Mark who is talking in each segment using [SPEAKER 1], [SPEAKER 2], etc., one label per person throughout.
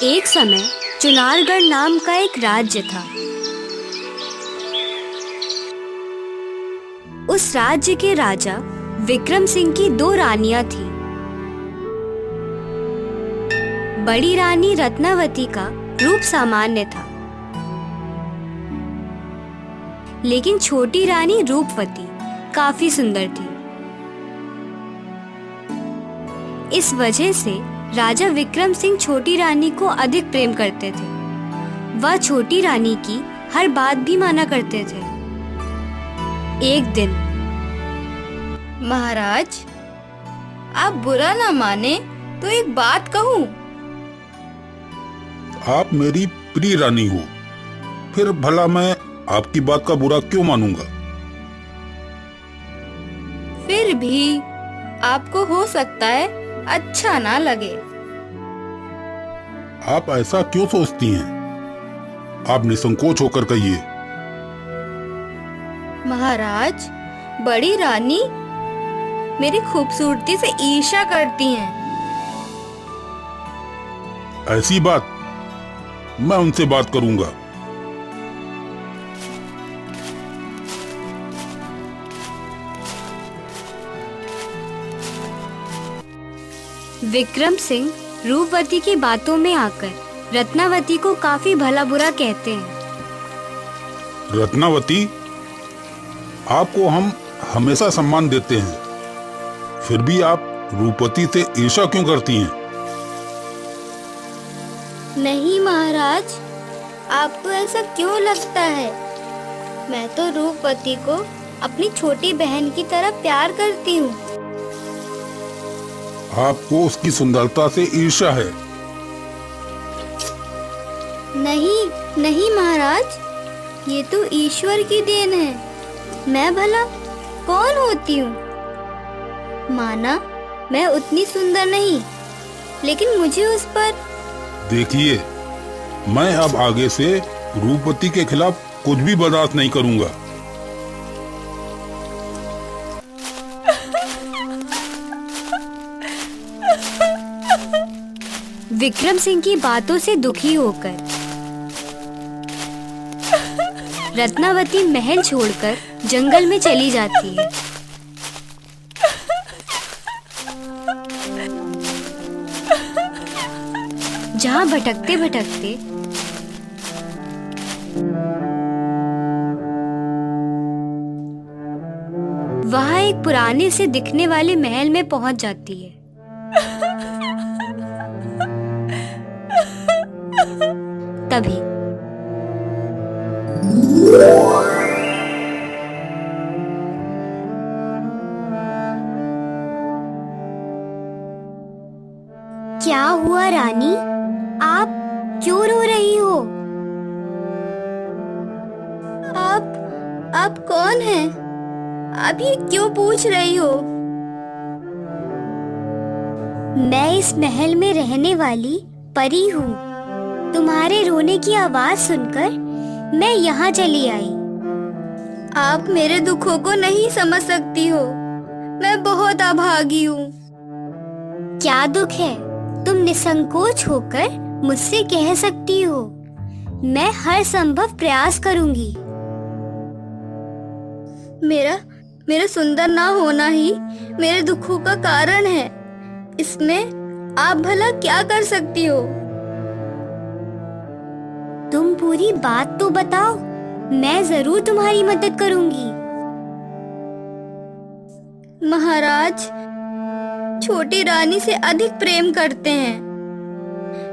[SPEAKER 1] एक समय चुनारगढ़ नाम का एक राज्य था। उस राज्य के राजा विक्रम सिंह की 2 रानियां थीं। बड़ी रानी रत्नावती का रूप सामान्य था, लेकिन छोटी रानी रूपवती काफी सुंदर थी। इस वजह से राजा विक्रम सिंह छोटी रानी को अधिक प्रेम करते थे। वह छोटी रानी की हर बात भी माना करते थे। एक दिन,
[SPEAKER 2] महाराज, आप बुरा ना माने तो एक बात कहूँ।
[SPEAKER 3] आप मेरी प्रिय रानी हो, फिर भला मैं आपकी बात का बुरा क्यों मानूंगा?
[SPEAKER 2] फिर भी आपको हो सकता है अच्छा ना लगे।
[SPEAKER 3] आप ऐसा क्यों सोचती हैं? आप निसंकोच होकर कहिए।
[SPEAKER 2] महाराज, बड़ी रानी मेरी खूबसूरती से ईर्ष्या करती हैं।
[SPEAKER 3] ऐसी बात? मैं उनसे बात करूंगा।
[SPEAKER 1] विक्रम सिंह रूपवती की बातों में आकर रत्नावती को काफी भला बुरा कहते हैं।
[SPEAKER 3] रत्नावती, आपको हम हमेशा सम्मान देते हैं, फिर भी आप रूपवती से ईर्ष्या क्यों करती हैं?
[SPEAKER 2] नहीं महाराज, आपको ऐसा क्यों लगता है? मैं तो रूपवती को अपनी छोटी बहन की तरह प्यार करती हूँ।
[SPEAKER 3] आपको उसकी सुंदरता से ईर्ष्या है।
[SPEAKER 2] नहीं नहीं महाराज, ये तो ईश्वर की देन है। मैं भला कौन होती हूँ? माना मैं उतनी सुंदर नहीं, लेकिन मुझे उस पर।
[SPEAKER 3] देखिए, मैं अब आगे से रूपवती के खिलाफ कुछ भी बर्दाश्त नहीं करूंगा।
[SPEAKER 1] विक्रम सिंह की बातों से दुखी होकर रत्नावती महल छोड़कर जंगल में चली जाती है। जहां भटकते भटकते वहां एक पुराने से दिखने वाले महल में पहुंच जाती है। तभी क्या हुआ रानी? आप क्यों रो रही हो?
[SPEAKER 2] आप कौन हैं? आप ये क्यों पूछ रही हो?
[SPEAKER 1] मैं इस महल में रहने वाली परी हूँ। तुम्हारे रोने की आवाज सुनकर मैं यहाँ चली आई।
[SPEAKER 2] आप मेरे दुखों को नहीं समझ सकती हो। मैं बहुत अभागी हूँ।
[SPEAKER 1] क्या दुख है? तुम निसंकोच होकर मुझसे कह सकती हो। मैं हर संभव प्रयास करूंगी।
[SPEAKER 2] मेरा सुंदर ना होना ही मेरे दुखों का कारण है। इसमें आप भला क्या कर सकती हो?
[SPEAKER 1] तुम पूरी बात तो बताओ, मैं जरूर तुम्हारी मदद करूंगी।
[SPEAKER 2] महाराज, छोटी रानी से अधिक प्रेम करते हैं।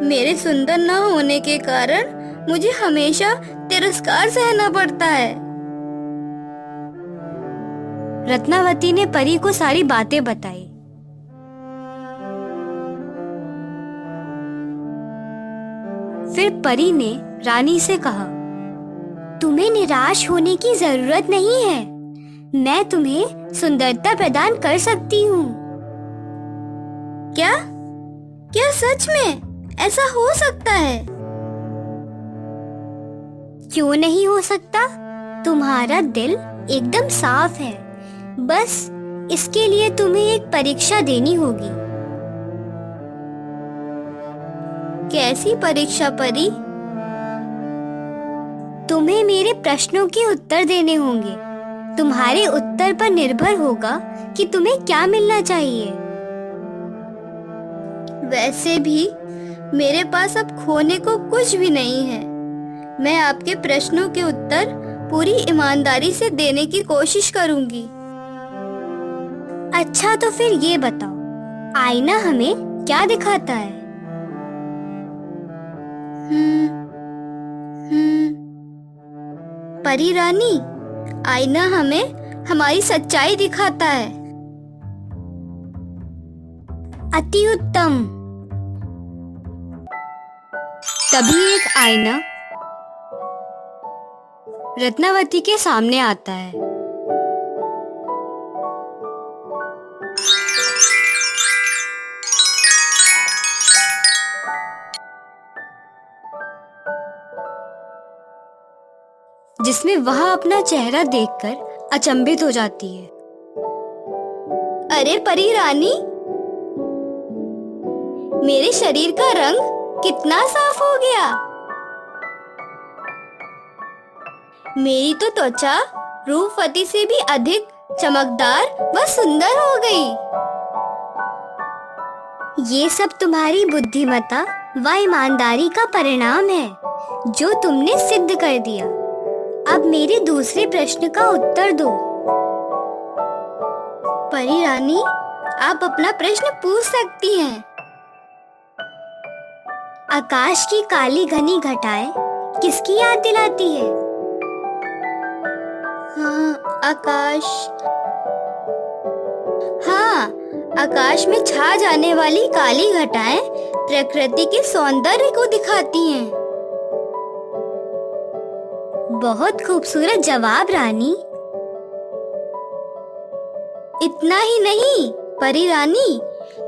[SPEAKER 2] मेरे सुंदर न होने के कारण मुझे हमेशा तिरस्कार सहना पड़ता है।
[SPEAKER 1] रत्नावती ने परी को सारी बातें बताई। फिर परी ने रानी से कहा, तुम्हें निराश होने की जरूरत नहीं है। मैं तुम्हें सुंदरता प्रदान कर सकती हूँ।
[SPEAKER 2] क्या? क्या सच में ऐसा हो सकता है?
[SPEAKER 1] क्यों नहीं हो सकता? तुम्हारा दिल एकदम साफ है। बस इसके लिए तुम्हें एक परीक्षा देनी होगी।
[SPEAKER 2] कैसी परीक्षा परी?
[SPEAKER 1] तुम्हें मेरे प्रश्नों के उत्तर देने होंगे। तुम्हारे उत्तर पर निर्भर होगा कि तुम्हें क्या मिलना चाहिए।
[SPEAKER 2] वैसे भी मेरे पास अब खोने को कुछ भी नहीं है। मैं आपके प्रश्नों के उत्तर पूरी ईमानदारी से देने की कोशिश करूंगी।
[SPEAKER 1] अच्छा, तो फिर ये बताओ, आईना हमें क्या दिखाता है?
[SPEAKER 2] परी रानी, आईना हमें हमारी सच्चाई दिखाता है।
[SPEAKER 1] अति उत्तम। तभी एक आईना रत्नावती के सामने आता है। जिसमें वह अपना चेहरा देखकर अचंभित हो जाती है।
[SPEAKER 2] अरे परी रानी, मेरे शरीर का रंग कितना साफ हो गया। मेरी तो त्वचा रूपवती से भी अधिक चमकदार व सुंदर हो गई।
[SPEAKER 1] ये सब तुम्हारी बुद्धिमत्ता व ईमानदारी का परिणाम है, जो तुमने सिद्ध कर दिया। अब मेरे दूसरे प्रश्न का उत्तर दो।
[SPEAKER 2] परी रानी, आप अपना प्रश्न पूछ सकती हैं।
[SPEAKER 1] आकाश की काली घनी घटाएं किसकी याद दिलाती है?
[SPEAKER 2] हाँ, आकाश में छा जाने वाली काली घटाएं प्रकृति के सौंदर्य को दिखाती हैं।
[SPEAKER 1] बहुत खूबसूरत जवाब रानी।
[SPEAKER 2] इतना ही नहीं परी रानी,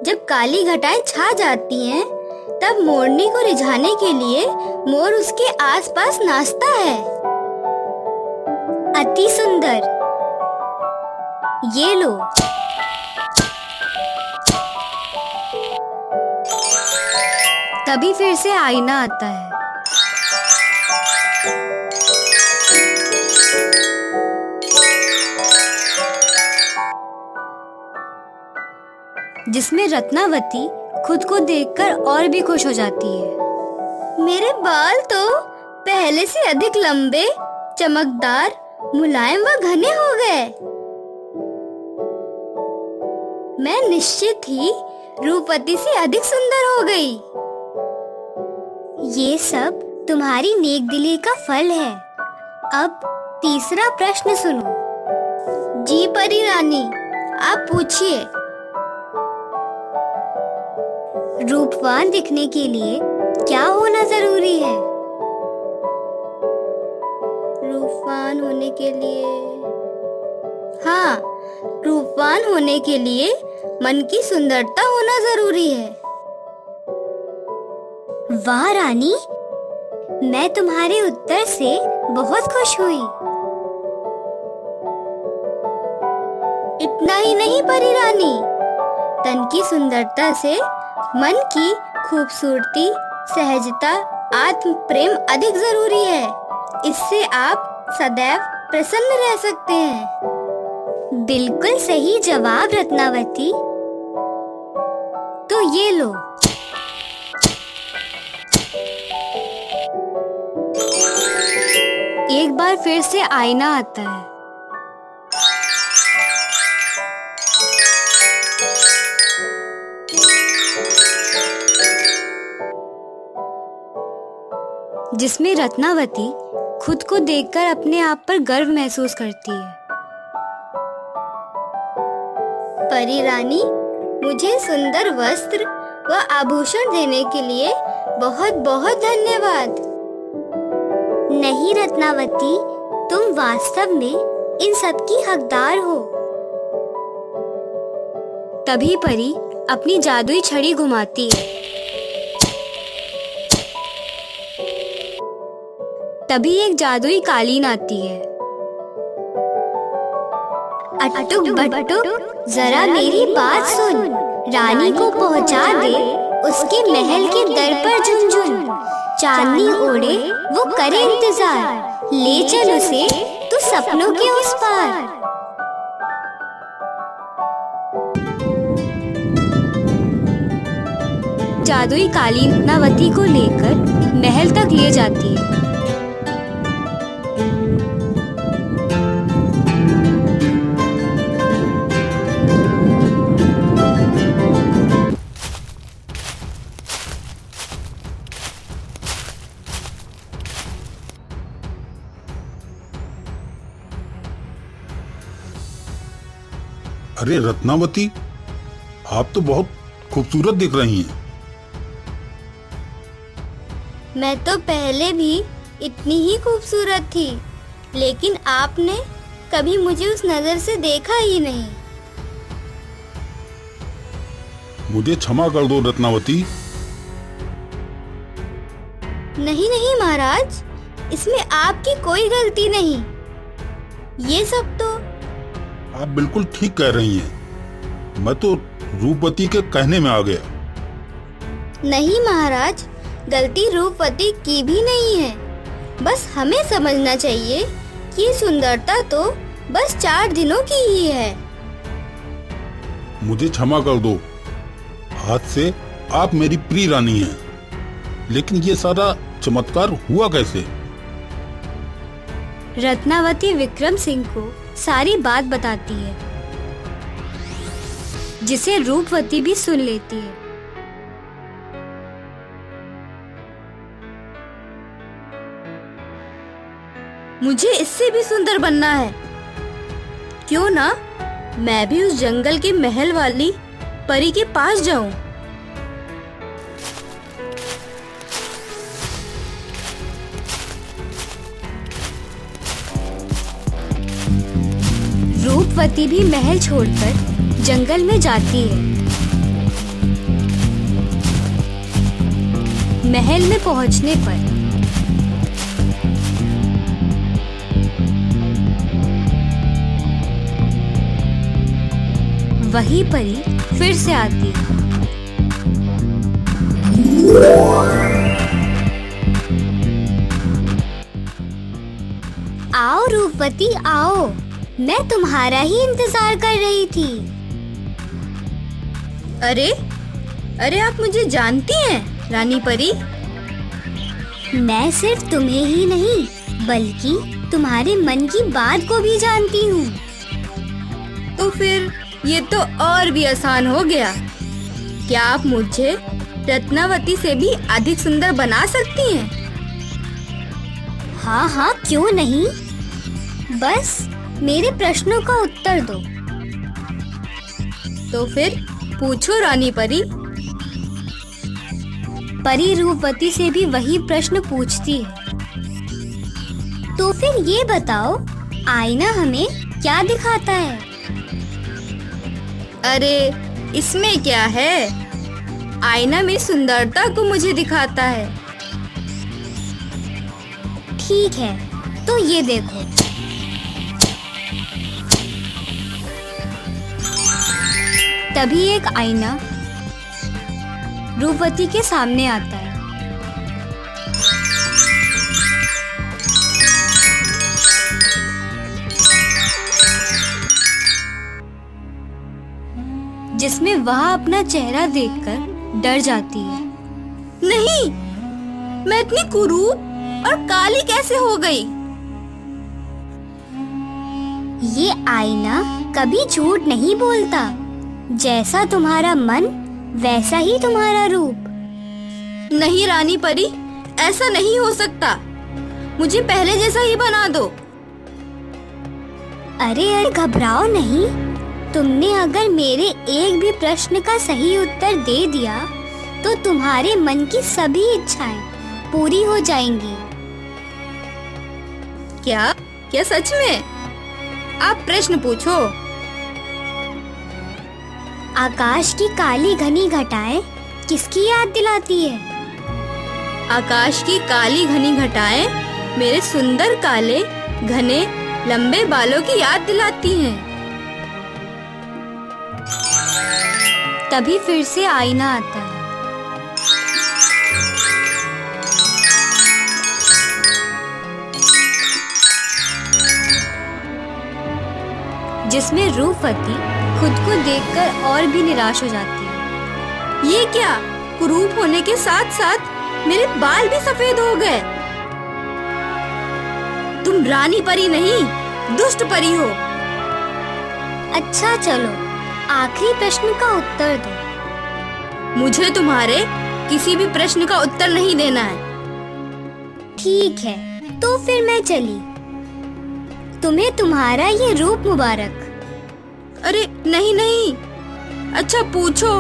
[SPEAKER 2] जब काली घटाएं छा जाती हैं, तब मोरनी को रिझाने के लिए मोर उसके आसपास नाचता है।
[SPEAKER 1] अति सुंदर। ये लो। तभी फिर से आईना आता है। जिसमें रत्नावती खुद को देखकर और भी खुश हो जाती है।
[SPEAKER 2] मेरे बाल तो पहले से अधिक लंबे, चमकदार, मुलायम व घने हो गए। मैं निश्चित ही रूपवती से अधिक सुंदर हो गई।
[SPEAKER 1] ये सब तुम्हारी नेकदिली का फल है। अब तीसरा प्रश्न सुनो।
[SPEAKER 2] जी परी रानी, आप पूछिए।
[SPEAKER 1] रूपवान दिखने के लिए क्या होना जरूरी है?
[SPEAKER 2] रूपवान होने के लिए, हाँ, रूपवान होने के लिए मन की सुंदरता होना जरूरी है।
[SPEAKER 1] वाह रानी, मैं तुम्हारे उत्तर से बहुत खुश हुई।
[SPEAKER 2] इतना ही नहीं परी रानी, तन की सुंदरता से मन की खूबसूरती, सहजता, आत्म प्रेम अधिक जरूरी है। इससे आप सदैव प्रसन्न रह सकते हैं।
[SPEAKER 1] बिल्कुल सही जवाब रत्नावती। तो ये लो। एक बार फिर से आईना आता है। जिसमें रत्नावती खुद को देखकर अपने आप पर गर्व महसूस करती है।
[SPEAKER 2] परी रानी, मुझे सुंदर वस्त्र व आभूषण देने के लिए बहुत बहुत धन्यवाद।
[SPEAKER 1] नहीं रत्नावती, तुम वास्तव में इन सब की हकदार हो। तभी परी अपनी जादुई छड़ी घुमाती है। तभी एक जादुई कालीन आती है।
[SPEAKER 2] अट्टू बट्टू, जरा मेरी बात सुन। रानी को पहुंचा दे उसके महल के दर पर झुनझुन। चांदनी ओढ़े वो करे इंतजार, ले चल उसे तू सपनों के उस पार।
[SPEAKER 1] जादुई कालीन रत्नावती को लेकर महल तक ले जाती है।
[SPEAKER 3] अरे रत्नावती, आप तो बहुत खूबसूरत दिख रही हैं।
[SPEAKER 2] मैं तो पहले भी इतनी ही खूबसूरत थी, लेकिन आपने कभी मुझे उस नजर से देखा ही नहीं।
[SPEAKER 3] मुझे क्षमा कर दो रत्नावती।
[SPEAKER 2] नहीं नहीं महाराज, इसमें आपकी कोई गलती नहीं। ये सब तो
[SPEAKER 3] आप बिल्कुल ठीक कह रही हैं। मैं तो रूपवती के कहने में आ गया।
[SPEAKER 2] नहीं महाराज, गलती रूपवती की भी नहीं है। बस हमें समझना चाहिए कि सुंदरता तो बस 4 दिनों की ही है।
[SPEAKER 3] मुझे क्षमा कर दो। आज से आप मेरी प्रिय रानी हैं। लेकिन ये सारा चमत्कार हुआ कैसे?
[SPEAKER 1] रत्नावती विक्रम सिंह को सारी बात बताती है, जिसे रूपवती भी सुन लेती है।
[SPEAKER 4] मुझे इससे भी सुंदर बनना है। क्यों ना मैं भी उस जंगल के महल वाली परी के पास जाऊं।
[SPEAKER 1] रूपवती भी महल छोड़कर जंगल में जाती है। महल में पहुंचने पर वही परी फिर से आती है।
[SPEAKER 2] आओ रूपवती आओ, मैं तुम्हारा ही इंतजार कर रही थी।
[SPEAKER 4] अरे अरे, आप मुझे जानती हैं रानी परी?
[SPEAKER 2] मैं सिर्फ तुम्हें ही नहीं बल्कि तुम्हारे मन की बात को भी जानती हूँ।
[SPEAKER 4] तो फिर ये तो और भी आसान हो गया। क्या आप मुझे रत्नावती से भी अधिक सुंदर बना सकती हैं?
[SPEAKER 2] हाँ हाँ, क्यों नहीं। बस मेरे प्रश्नों का उत्तर दो।
[SPEAKER 4] तो फिर पूछो रानी परी।
[SPEAKER 1] परी रूपवती से भी वही प्रश्न पूछती है।
[SPEAKER 2] तो फिर ये बताओ, आईना हमें क्या दिखाता है?
[SPEAKER 4] अरे इसमें क्या है, आईना मेरी सुंदरता को मुझे दिखाता है।
[SPEAKER 2] ठीक है, तो ये देखो।
[SPEAKER 1] तभी एक आईना रूपवती के सामने आता है। जिसमें वह अपना चेहरा देखकर डर जाती है।
[SPEAKER 4] नहीं, मैं इतनी कुरूप और काली कैसे हो गई?
[SPEAKER 2] ये आईना कभी झूठ नहीं बोलता। जैसा तुम्हारा मन वैसा ही तुम्हारा रूप।
[SPEAKER 4] नहीं रानी परी, ऐसा नहीं हो सकता। मुझे पहले जैसा ही बना दो।
[SPEAKER 2] अरे अरे, घबराओ नहीं। तुमने अगर मेरे एक भी प्रश्न का सही उत्तर दे दिया तो तुम्हारे मन की सभी इच्छाएं पूरी हो जाएंगी।
[SPEAKER 4] क्या क्या सच में? आप प्रश्न पूछो।
[SPEAKER 2] आकाश की काली घनी घटाएं किसकी याद दिलाती है?
[SPEAKER 4] आकाश की काली घनी घटाएं मेरे सुंदर काले घने लंबे बालों की याद दिलाती हैं।
[SPEAKER 1] तभी फिर से आईना आता है, जिसमें रूपवती खुद को देखकर और भी निराश हो जाती है।
[SPEAKER 4] ये क्या, कुरूप होने के साथ साथ मेरे बाल भी सफेद हो गए। तुम रानी परी नहीं, दुष्ट परी हो।
[SPEAKER 2] अच्छा चलो, आखिरी प्रश्न का उत्तर दो।
[SPEAKER 4] मुझे तुम्हारे किसी भी प्रश्न का उत्तर नहीं देना है।
[SPEAKER 2] ठीक है, तो फिर मैं चली। तुम्हें तुम्हारा ये रूप मुबारक।
[SPEAKER 4] अरे नहीं नहीं, अच्छा पूछो।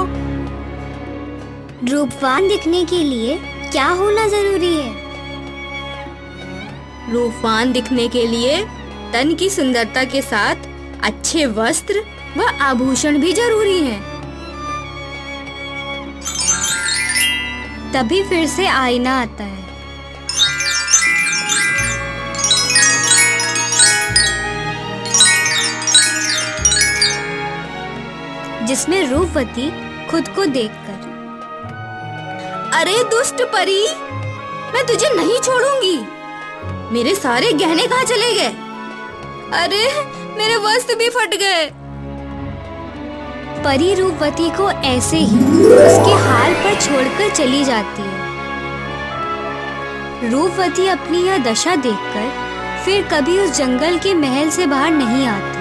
[SPEAKER 2] रूपवान दिखने के लिए क्या होना जरूरी है?
[SPEAKER 4] रूपवान दिखने के लिए तन की सुंदरता के साथ अच्छे वस्त्र व आभूषण भी जरूरी हैं।
[SPEAKER 1] तभी फिर से आईना आता है, जिसमें रूपवती खुद को देखकर,
[SPEAKER 4] अरे दुष्ट परी, मैं तुझे नहीं छोड़ूंगी। मेरे सारे गहने कहाँ चले गए? अरे मेरे वस्त्र भी फट गए।
[SPEAKER 1] परी रूपवती को ऐसे ही उसके हाल पर छोड़कर चली जाती है। रूपवती अपनी यह दशा देखकर फिर कभी उस जंगल के महल से बाहर नहीं आती।